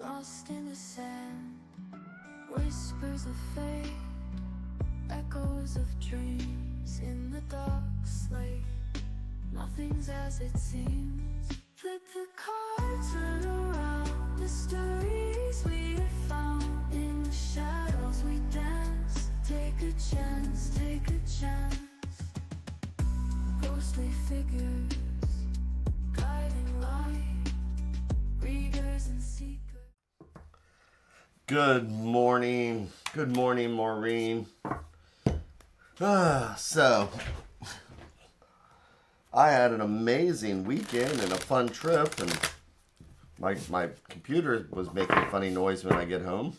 lost in the sand, whispers of fate, echoes of dreams in the dark slate. Nothing's as it seems. Flip the cards, turn around. Mysteries we have found. In the shadows we dance. Take a chance, take a chance. Ghostly figures, guiding light, readers and seekers. Good morning, Maureen. So, I had an amazing weekend and a fun trip, and my computer was making a funny noise when I get home.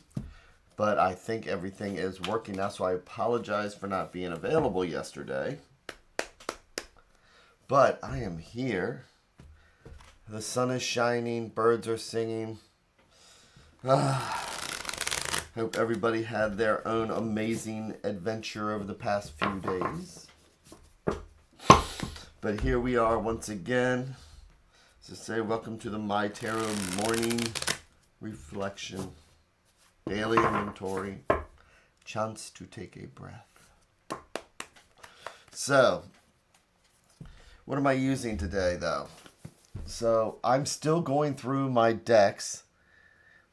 But I think everything is working now, so I apologize for not being available yesterday. But I am here. The sun is shining, birds are singing. Hope everybody had their own amazing adventure over the past few days. But here we are once again. To say welcome to the MyTarot morning reflection, daily inventory, chance to take a breath. So, what am I using today though? So, I'm still going through my decks.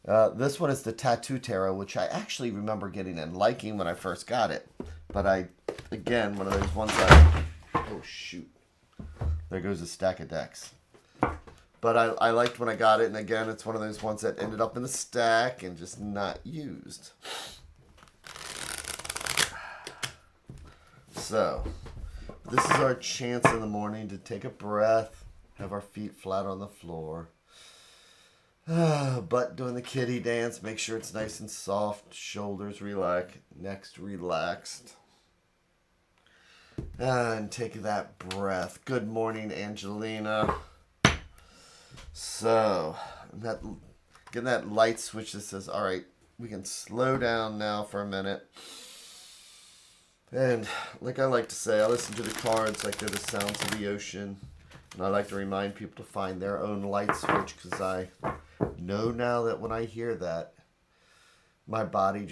This one is the Tattoo Tarot, which I actually remember getting and liking when I first got it. But again, one of those ones oh shoot. There goes a stack of decks. But I liked when I got it, and again, it's one of those ones that ended up in the stack and just not used. So, this is our chance in the morning to take a breath, have our feet flat on the floor. Butt doing the kitty dance, make sure it's nice and soft, shoulders relaxed, neck relaxed. And take that breath. Good morning, Angelina. So, getting that light switch that says, all right, we can slow down now for a minute. And like I like to say, I listen to the cards like they're the sounds of the ocean. And I like to remind people to find their own light switch, because I know now that when I hear that, my mind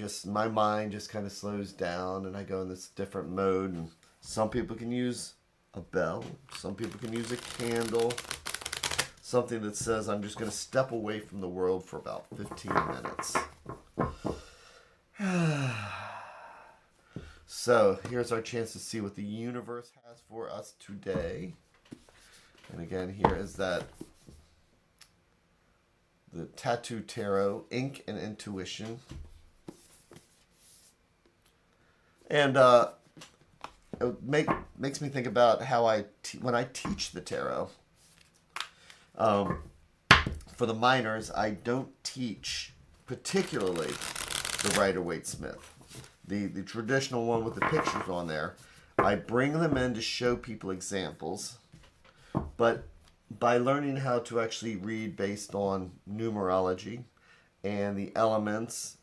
just kind of slows down and I go in this different mode. And some people can use a bell. Some people can use a candle. Something that says, I'm just going to step away from the world for about 15 minutes. So, here's our chance to see what the universe has for us today. And again, here is the Tattoo Tarot, Ink and Intuition. And it makes me think about how when I teach the tarot. For the minors, I don't teach particularly the Rider-Waite-Smith. The traditional one with the pictures on there. I bring them in to show people examples. But by learning how to actually read based on numerology and the elements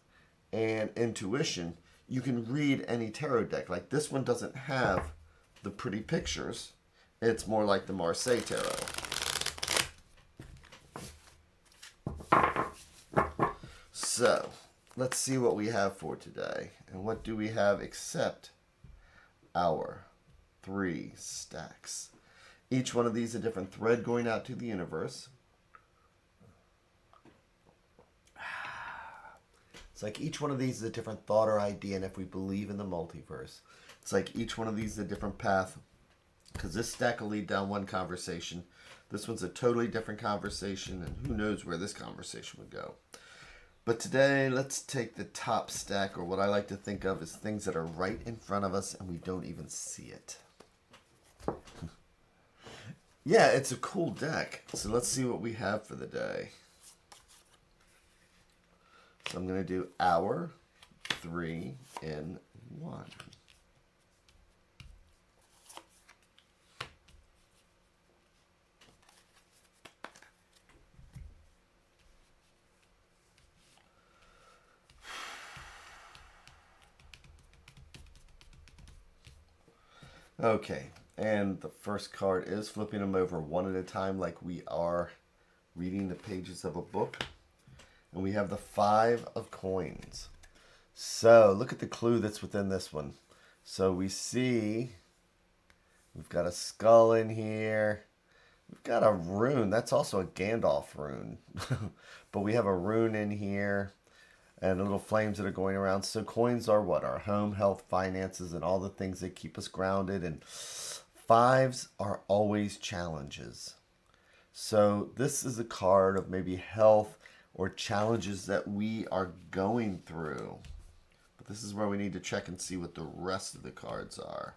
and intuition, you can read any tarot deck. Like this one doesn't have the pretty pictures. It's more like the Marseille Tarot. So, let's see what we have for today. And what do we have except our 3 stacks? Each one of these a different thread going out to the universe. It's like each one of these is a different thought or idea, and if we believe in the multiverse. It's like each one of these is a different path, because this stack will lead down one conversation. This one's a totally different conversation, and who knows where this conversation would go. But today, let's take the top stack, or what I like to think of as things that are right in front of us and we don't even see it. Yeah, it's a cool deck. So let's see what we have for the day. So I'm going to do hour 3 in 1. Okay, and the first card is flipping them over one at a time like we are reading the pages of a book. And we have the 5 of coins. So look at the clue that's within this one. So we see we've got a skull in here. We've got a rune. That's also a Gandalf rune. But we have a rune in here and little flames that are going around. So coins are what? Our home, health, finances, and all the things that keep us grounded. And 5s are always challenges. So this is a card of maybe health or challenges that we are going through. But this is where we need to check and see what the rest of the cards are.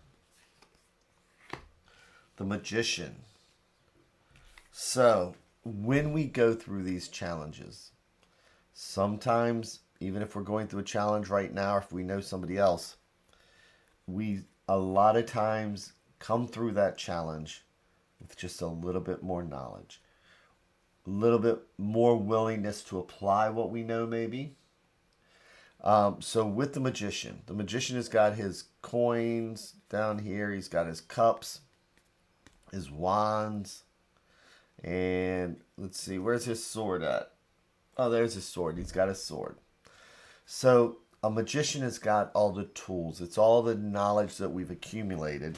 The Magician. So when we go through these challenges, sometimes, even if we're going through a challenge right now, or if we know somebody else, we a lot of times come through that challenge with just a little bit more knowledge, a little bit more willingness to apply what we know maybe. So with the Magician has got his coins down here. He's got his cups, his wands, and let's see, where's his sword at? Oh, there's his sword. He's got his sword. So a magician has got all the tools. It's all the knowledge that we've accumulated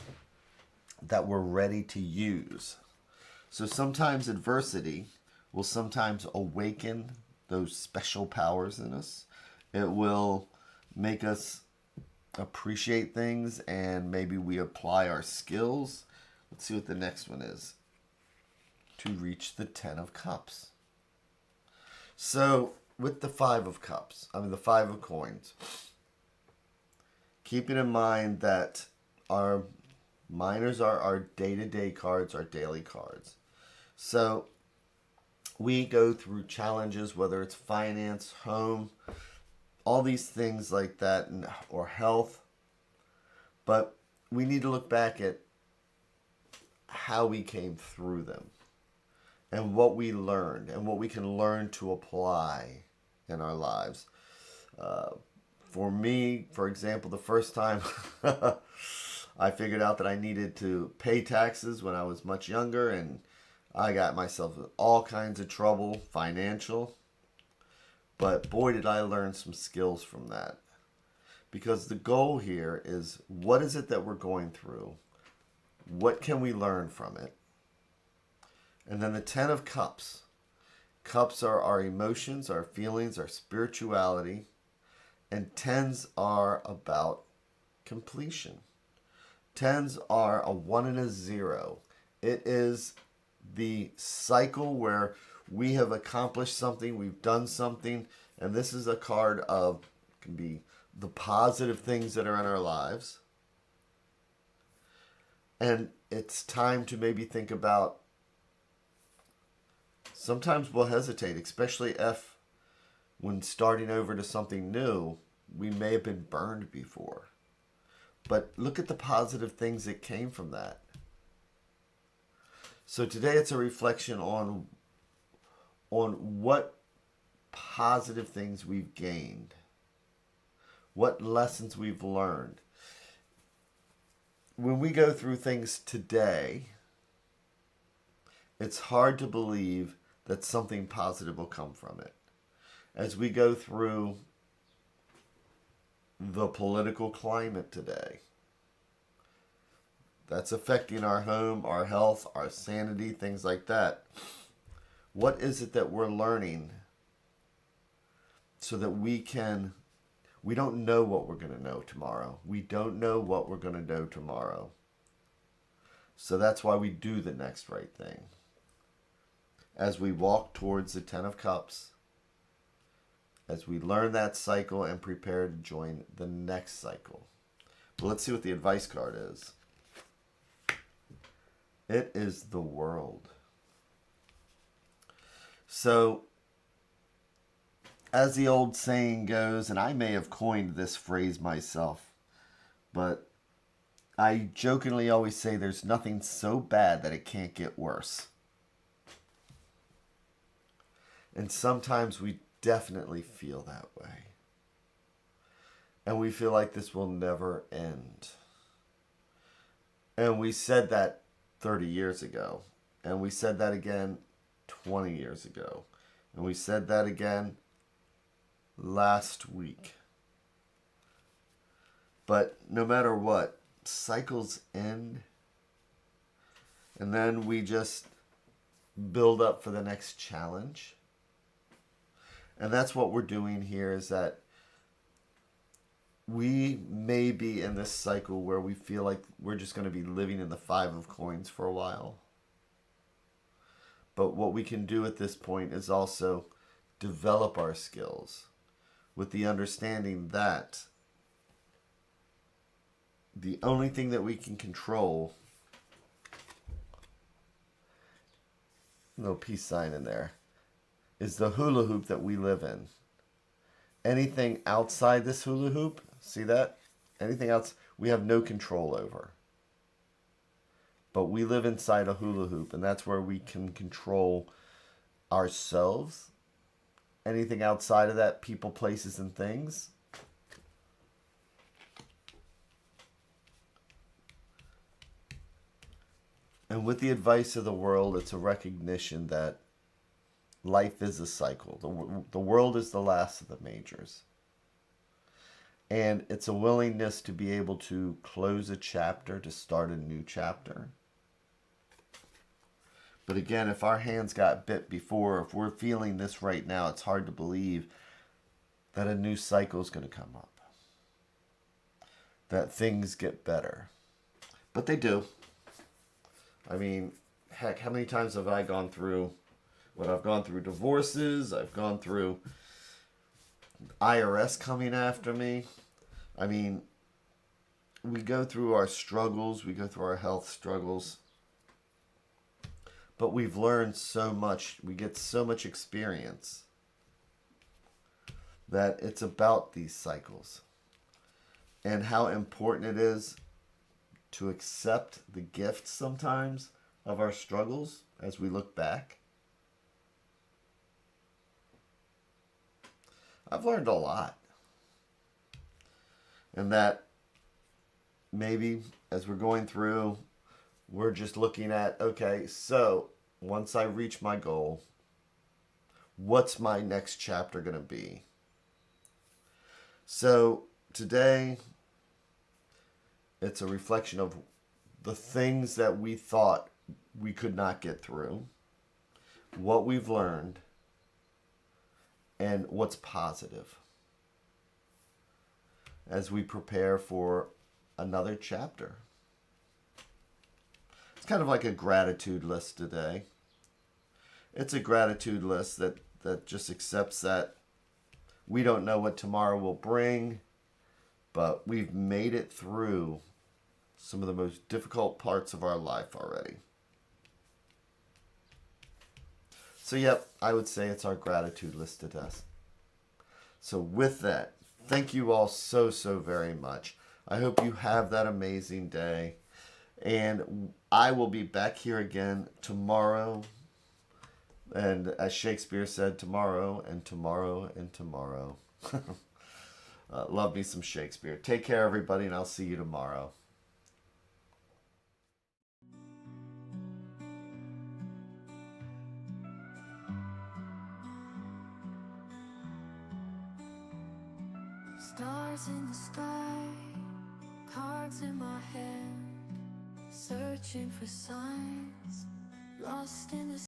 that we're ready to use. So sometimes adversity will sometimes awaken those special powers in us. It will make us appreciate things, and maybe we apply our skills. Let's see what the next one is. To reach the 10 of Cups. So with the 5 of Cups, the 5 of Coins, keeping in mind that our minors are our day-to-day cards, our daily cards. So we go through challenges, whether it's finance, home, all these things like that, or health. But we need to look back at how we came through them and what we learned and what we can learn to apply in our lives. For me, for example, the first time I figured out that I needed to pay taxes when I was much younger, and I got myself in all kinds of trouble, financial. But boy, did I learn some skills from that. Because the goal here is, what is it that we're going through? What can we learn from it? And then the 10 of Cups. Cups are our emotions, our feelings, our spirituality. And 10s are about completion. 10s are a 1 and a 0. It is the cycle where we have accomplished something, we've done something, and this is a card of, can be the positive things that are in our lives. And it's time to maybe think about, sometimes we'll hesitate, especially if when starting over to something new, we may have been burned before. But look at the positive things that came from that. So today it's a reflection on what positive things we've gained, what lessons we've learned. When we go through things today, it's hard to believe that something positive will come from it. As we go through the political climate today, that's affecting our home, our health, our sanity, things like that. What is it that we're learning so that we don't know what we're going to know tomorrow. We don't know what we're going to know tomorrow. So that's why we do the next right thing. As we walk towards the 10 of Cups, as we learn that cycle and prepare to join the next cycle. But let's see what the advice card is. It is the World. So, as the old saying goes, and I may have coined this phrase myself, but I jokingly always say there's nothing so bad that it can't get worse. And sometimes we definitely feel that way. And we feel like this will never end. And we said that 30 years ago. And we said that again 20 years ago. And we said that again last week. But no matter what, cycles end, and then we just build up for the next challenge. And that's what we're doing here, is that we may be in this cycle where we feel like we're just going to be living in the 5 of coins for a while. But what we can do at this point is also develop our skills with the understanding that the only thing that we can control, no peace sign in there, is the hula hoop that we live in. Anything outside this hula hoop, see that? Anything else we have no control over. But we live inside a hula hoop, and that's where we can control ourselves. Anything outside of that, people, places, and things, and with the advice of the world, it's a recognition that life is a cycle. The world is the last of the majors. And it's a willingness to be able to close a chapter to start a new chapter. But again, if our hands got bit before, if we're feeling this right now, it's hard to believe that a new cycle is going to come up. That things get better. But they do. I mean, heck, how many times have I gone through what I've gone through? Divorces, I've gone through IRS coming after me. I mean, we go through our struggles, we go through our health struggles. But we've learned so much, we get so much experience that it's about these cycles and how important it is to accept the gift sometimes of our struggles as we look back. I've learned a lot. And that maybe as we're going through, we're just looking at, okay, so once I reach my goal, what's my next chapter going to be? So today, it's a reflection of the things that we thought we could not get through, what we've learned, and what's positive as we prepare for another chapter. It's kind of like a gratitude list today. It's a gratitude list that just accepts that we don't know what tomorrow will bring, but we've made it through some of the most difficult parts of our life already. So yep, I would say it's our gratitude list today. So with that, thank you all so very much. I hope you have that amazing day. And I will be back here again tomorrow. And as Shakespeare said, tomorrow and tomorrow and tomorrow. Love me some Shakespeare. Take care, everybody, and I'll see you tomorrow. Stars in the sky, cards in my hand, searching for signs, lost in the